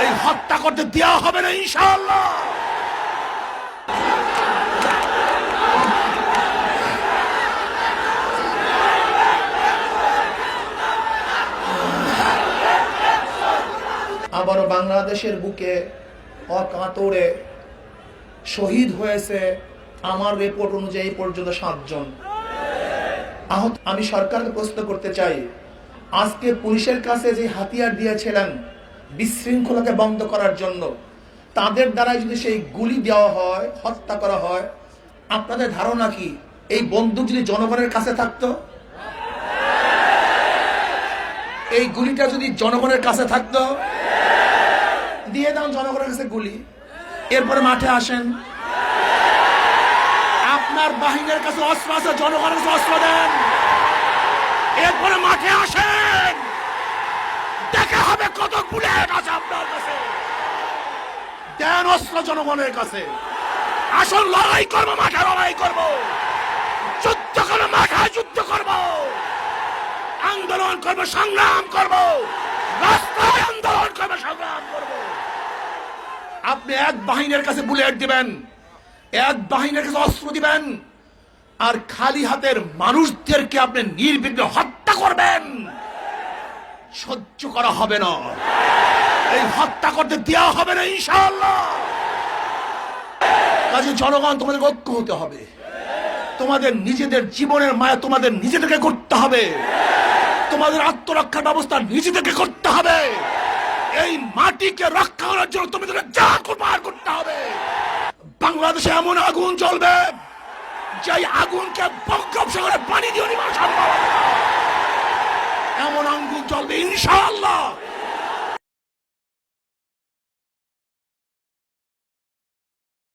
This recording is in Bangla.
এই হত্যা করতে দেওয়া হবে না ইনশাআল্লাহ। আবারও বাংলাদেশের বুকে অকাতরে শহীদ হয়েছে আমার রিপোর্ট অনুযায়ী পর্যন্ত 7 জন আহত। আমি সরকারকে প্রশ্ন করতে চাই, আজকে পুলিশের কাছে যে হাতিয়ার দিয়েছিলেন বিশৃঙ্খলাকে বন্ধ করার জন্য, তাদের দ্বারাই যদি সেই গুলি দেওয়া হয়, হত্যা করা হয়, আপনাদের ধারণা কি এই বন্দুক যদি জনগণের কাছে থাকতো, এই গুলিটা যদি জনগণের কাছে থাকতো, দিয়ে দাও জনগণের কাছে গুলি, এরপরে মাঠে আসেন। আপনার বাহিনীর কাছে অস্ত্র আছে, জনগণের কাছে অস্ত্র দেন, এরপরে মাঠে আসেন। দেখা হবে কত বুলেট আছে আপনার কাছে। দেন অস্ত্র জনগণের কাছে, আসল লড়াই করবো, মাঠে লড়াই করবো, যুদ্ধ করবো, মাঠে যুদ্ধ করবো, আন্দোলন করবো, সংগ্রাম করবো, রাস্তায় আন্দোলন করবো, সংগ্রাম করবো। আপনি এক বাহিনীর কাছে বুলেট দিবেন, এক বাহিনীর কাছে অস্ত্র দিবেন, আর খালি হাতের মানুষদেরকে আপনি নির্বিঘ্নে হত্যা করবেন, সহ্য করা হবে না। এই হত্যা করতে দেওয়া হবে না ইনশাআল্লাহ। কাজে জনগণ, তোমাদের ঐক্য হতে হবে, তোমাদের নিজেদের জীবনের মায়া তোমাদের নিজেদেরকে করতে হবে, তোমাদের আত্মরক্ষার ব্যবস্থা নিজেদেরকে করতে হবে। এই মাটিকে রক্ষা করার জন্য তোমাদের যা কুরবান করতে হবে। বাংলাদেশে এমন আগুন জ্বলবে, যে আগুনকে বঙ্গোপসাগরে পানি দিয়ে নিবা সম্ভব হবে না। এমন আগুন জ্বলবে ইনশাআল্লাহ।